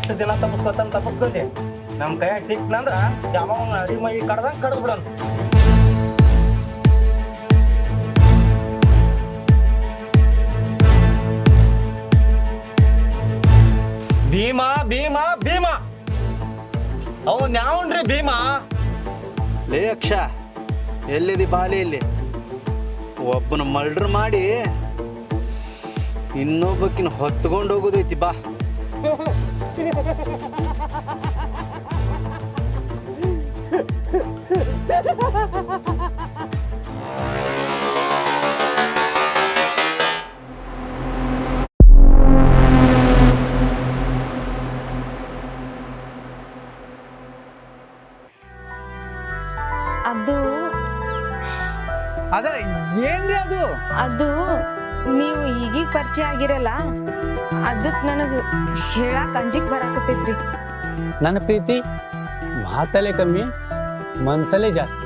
ಎಷ್ಟು ದಿನ ತಪ್ಪಿಸ್ಕೊಂಡೆ ನಮ್ಮ ಕೈಯಾಗ ಸಿಕ್ನಂದ್ರ ಯಾವ ಅಡಿ ಮೈ ಕಡ್ದಂಗೆ ಕಡ್ದು ಬಿಡೋಣ. ಭೀಮಾ ಭೀಮಾ ಭೀಮಾ ಅವನ್ ಯಾವನ್ರಿ ಭೀಮಾ? ಲೇ ಅಕ್ಷ, ಎಲ್ಲಿದಿ ಬಾಲಿ? ಇಲ್ಲಿ ಒಬ್ಬನ ಮರ್ಡರ್ ಮಾಡಿ ಇನ್ನೊಬ್ಬಕಿನ ಹೊತ್ಕೊಂಡು ಹೋಗೋದೈತಿ ಬಾ. ಅದು ಅದ ಏನ್ರಿ ಅದು? ಅದು ನೀವು ಈಗೀಗ ಪರಿಚಯ ಆಗಿರಲ್ಲ, ಅದಕ್ಕೆ ನನಗೆ ಹೇಳಕ್ ಅಂಜಿಕ್ ಬರಾಕತ್ತೈತ್ರಿ. ನನ್ನ ಪ್ರೀತಿ ಮಾತಲ್ಲೇ ಕಮ್ಮಿ, ಮನ್ಸಲ್ಲೇ ಜಾಸ್ತಿ.